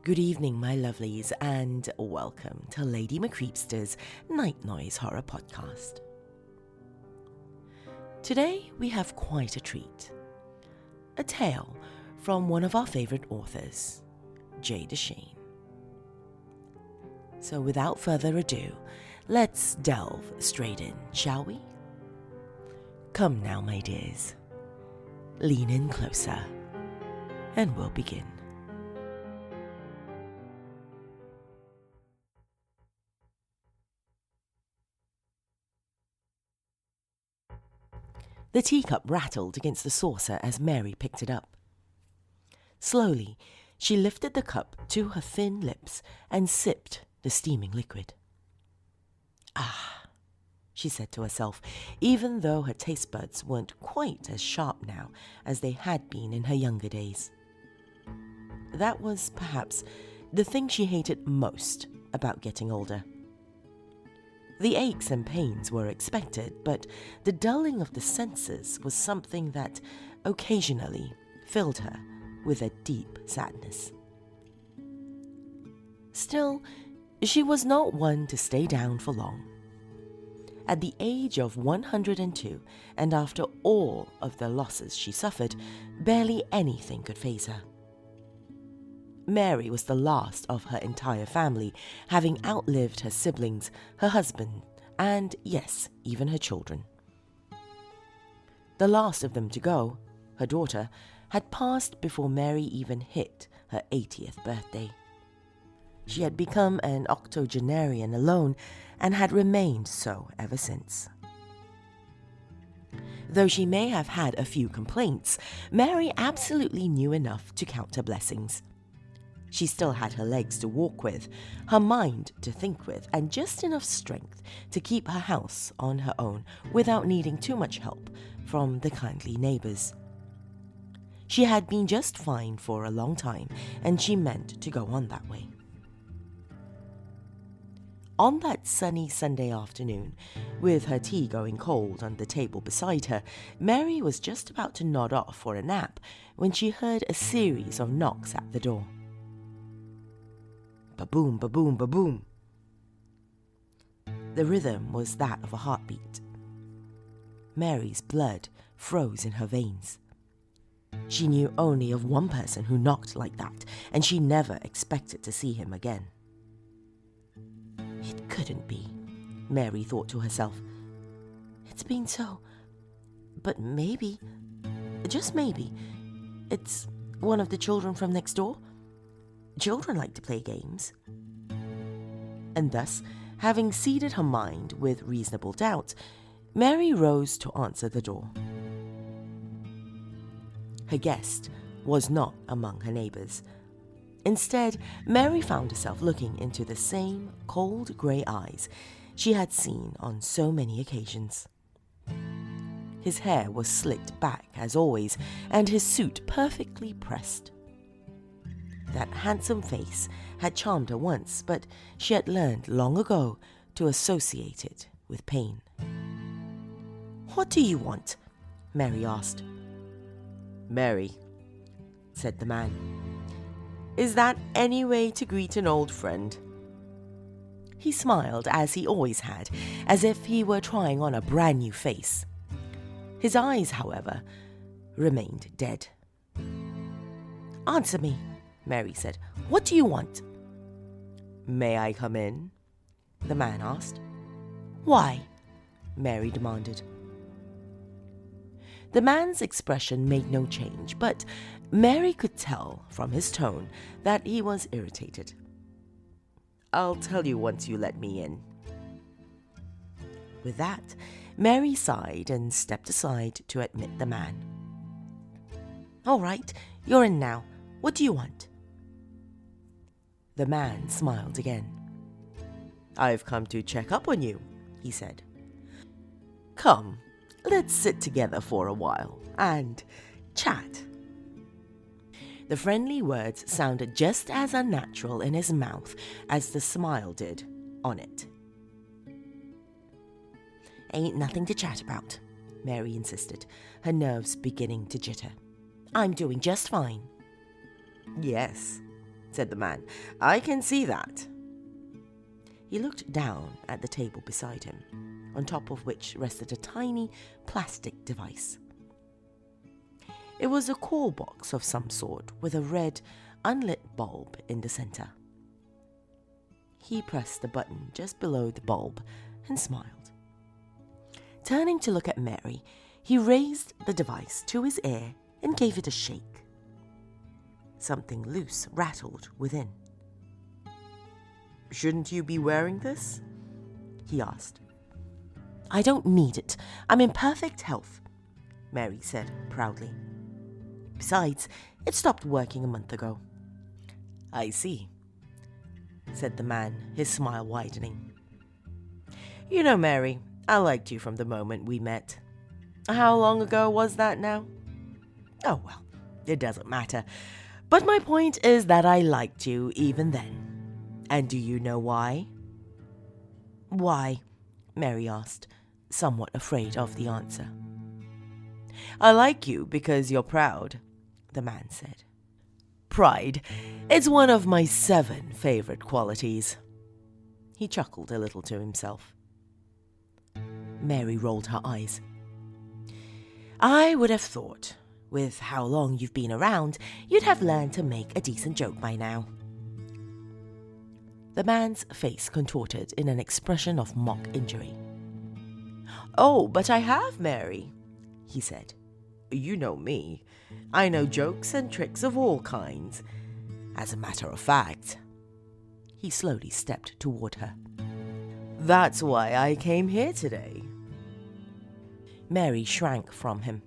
Good evening, my lovelies, and welcome to Lady McCreepster's Night Noise Horror Podcast. Today we have quite a treat. A tale from one of our favourite authors, Deschene. So without further ado, let's delve straight in, shall we? Come now, my dears. Lean in closer, and we'll begin. The teacup rattled against the saucer as Mary picked it up. Slowly, she lifted the cup to her thin lips and sipped the steaming liquid. Ah, she said to herself, even though her taste buds weren't quite as sharp now as they had been in her younger days. That was, perhaps, the thing she hated most about getting older. The aches and pains were expected, but the dulling of the senses was something that occasionally filled her with a deep sadness. Still, she was not one to stay down for long. At the age of 102, and after all of the losses she suffered, barely anything could faze her. Mary was the last of her entire family, having outlived her siblings, her husband, and, yes, even her children. The last of them to go, her daughter, had passed before Mary even hit her 80th birthday. She had become an octogenarian alone and had remained so ever since. Though she may have had a few complaints, Mary absolutely knew enough to count her blessings. She still had her legs to walk with, her mind to think with, and just enough strength to keep her house on her own without needing too much help from the kindly neighbours. She had been just fine for a long time, and she meant to go on that way. On that sunny Sunday afternoon, with her tea going cold on the table beside her, Mary was just about to nod off for a nap when she heard a series of knocks at the door. Ba-boom, ba-boom, ba-boom. The rhythm was that of a heartbeat. Mary's blood froze in her veins. She knew only of one person who knocked like that, and she never expected to see him again. It couldn't be, Mary thought to herself. It's been so, but maybe, just maybe, it's one of the children from next door. Children like to play games. And thus, having seated her mind with reasonable doubt, Mary rose to answer the door. Her guest was not among her neighbours. Instead, Mary found herself looking into the same cold grey eyes she had seen on so many occasions. His hair was slicked back as always, and his suit perfectly pressed. That handsome face had charmed her once, but she had learned long ago to associate it with pain. "What do you want?" Mary asked. "Mary," said the man. "Is that any way to greet an old friend?" He smiled as he always had, as if he were trying on a brand new face. His eyes, however, remained dead. "Answer me," Mary said. "What do you want?" "May I come in?" the man asked. "Why?" Mary demanded. The man's expression made no change, but Mary could tell from his tone that he was irritated. "I'll tell you once you let me in." With that, Mary sighed and stepped aside to admit the man. "All right, you're in now. What do you want?" The man smiled again. "I've come to check up on you," he said. "Come, let's sit together for a while and chat." The friendly words sounded just as unnatural in his mouth as the smile did on it. "Ain't nothing to chat about," Mary insisted, her nerves beginning to jitter. "I'm doing just fine." "Yes," said the man. "I can see that." He looked down at the table beside him, on top of which rested a tiny plastic device. It was a call box of some sort with a red, unlit bulb in the center. He pressed the button just below the bulb and smiled. Turning to look at Mary, he raised the device to his ear and gave it a shake. Something loose rattled within. "Shouldn't you be wearing this?" he asked. "I don't need it. I'm in perfect health," Mary said proudly. "Besides, it stopped working a month ago." "I see," said the man, his smile widening. "You know, Mary, I liked you from the moment we met. How long ago was that now? Oh, well, it doesn't matter. But my point is that I liked you even then. And do you know why?" "Why?" Mary asked, somewhat afraid of the answer. "I like you because you're proud," the man said. "Pride, it's one of my 7 favorite qualities." He chuckled a little to himself. Mary rolled her eyes. "I would have thought, with how long you've been around, you'd have learned to make a decent joke by now." The man's face contorted in an expression of mock injury. "Oh, but I have, Mary," he said. "You know me. I know jokes and tricks of all kinds. As a matter of fact," he slowly stepped toward her, "that's why I came here today." Mary shrank from him.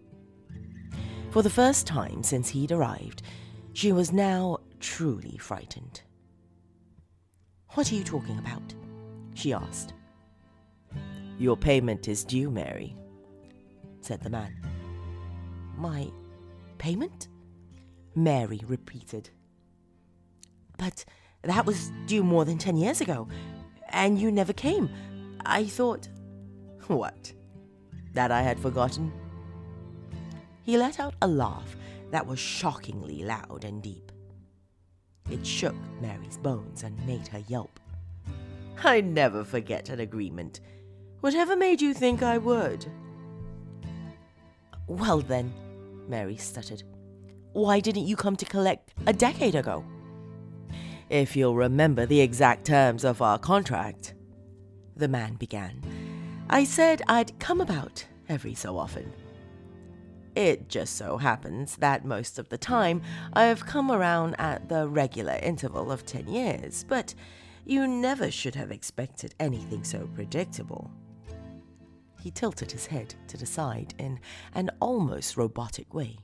For the first time since he'd arrived, she was now truly frightened. "What are you talking about?" she asked. "Your payment is due, Mary," said the man. "My payment?" Mary repeated. "But that was due more than 10 years ago, and you never came. I thought—" "What? That I had forgotten?" He let out a laugh that was shockingly loud and deep. It shook Mary's bones and made her yelp. "I never forget an agreement. Whatever made you think I would?" "Well then," Mary stuttered, "why didn't you come to collect a decade ago?" "If you'll remember the exact terms of our contract," the man began, "I said I'd come about every so often. It just so happens that most of the time I've come around at the regular interval of 10 years, but you never should have expected anything so predictable." He tilted his head to the side in an almost robotic way.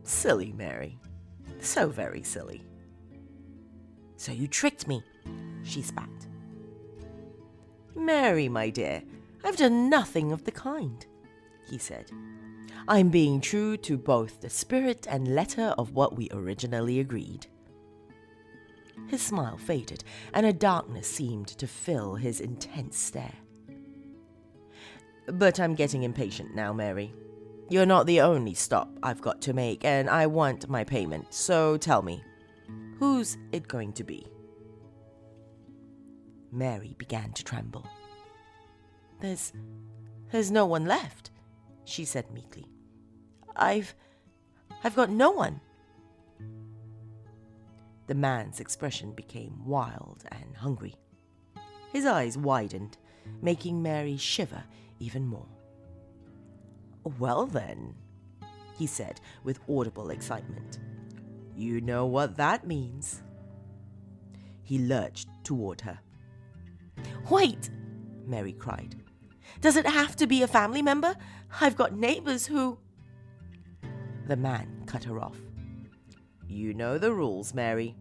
"Silly, Mary. So very silly." "So you tricked me," she spat. "Mary, my dear, I've done nothing of the kind," he said. "I'm being true to both the spirit and letter of what we originally agreed." His smile faded, and a darkness seemed to fill his intense stare. "But I'm getting impatient now, Mary. You're not the only stop I've got to make, and I want my payment, so tell me, who's it going to be?" Mary began to tremble. There's no one left," she said meekly. I've got no one." The man's expression became wild and hungry. His eyes widened, making Mary shiver even more. "Well then," he said with audible excitement, "you know what that means." He lurched toward her. "Wait!" Mary cried. "Does it have to be a family member? I've got neighbors who—" The man cut her off. "You know the rules, Mary.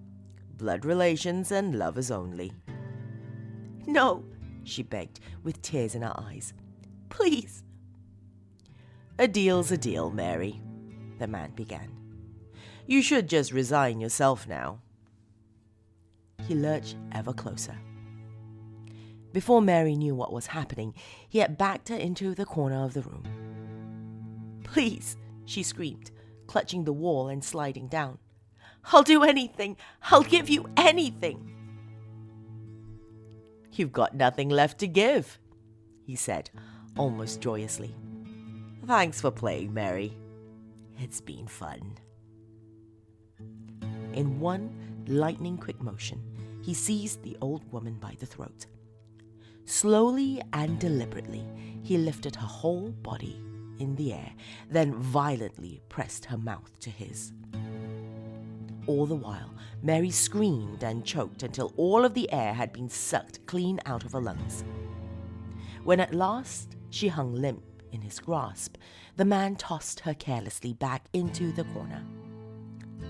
Blood relations and lovers only." "No," she begged, with tears in her eyes. "Please." "A deal's a deal, Mary," the man began. "You should just resign yourself now." He lurched ever closer. Before Mary knew what was happening, he had backed her into the corner of the room. "Please," she screamed, clutching the wall and sliding down. I'll do anything. I'll give you anything." "You've got nothing left to give," he said, almost joyously. "Thanks for playing, Mary. It's been fun." In one lightning-quick motion, he seized the old woman by the throat. Slowly and deliberately, he lifted her whole body in the air, then violently pressed her mouth to his. All the while, Mary screamed and choked until all of the air had been sucked clean out of her lungs. When at last she hung limp in his grasp, the man tossed her carelessly back into the corner.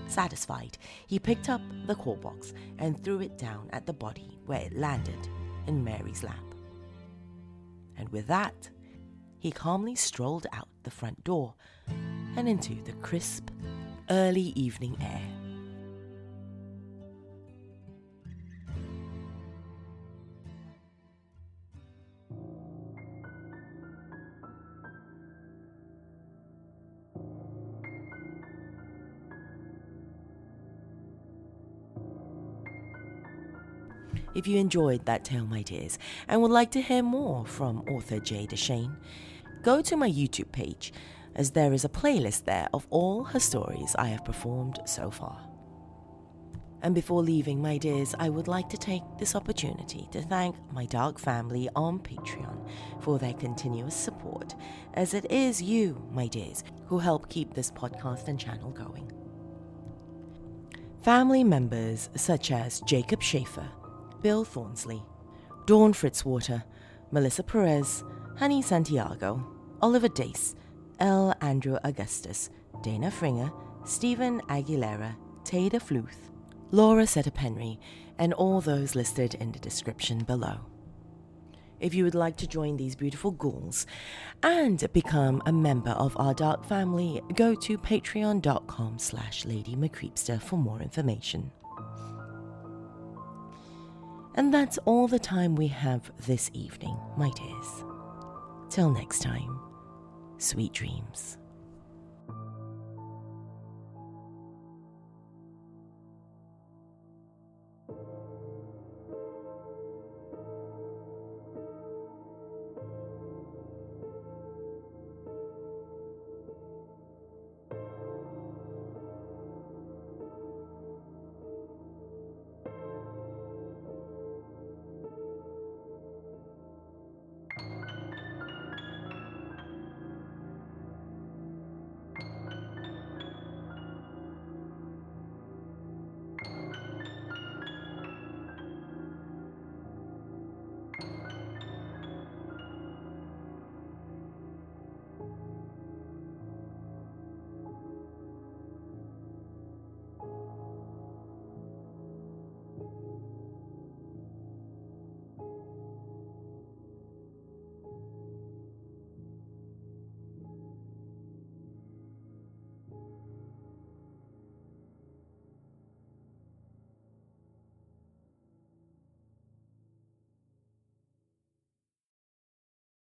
Satisfied, he picked up the call box and threw it down at the body where it landed in Mary's lap. And with that, he calmly strolled out the front door and into the crisp, early evening air. If you enjoyed that tale, my dears, and would like to hear more from author Deschene, go to my YouTube page, as there is a playlist there of all her stories I have performed so far. And before leaving, my dears, I would like to take this opportunity to thank my dark family on Patreon for their continuous support, as it is you, my dears, who help keep this podcast and channel going. Family members such as Jacob Schaefer, Bill Thornsley, Dawn Fritzwater, Melissa Perez, Honey Santiago, Oliver Dace, L. Andrew Augustus, Dana Fringer, Stephen Aguilera, Taylor Fluth, Laura Setapenry, and all those listed in the description below. If you would like to join these beautiful ghouls and become a member of our dark family, go to patreon.com/LadyMcCreepster for more information. And that's all the time we have this evening, my dears. Till next time, sweet dreams.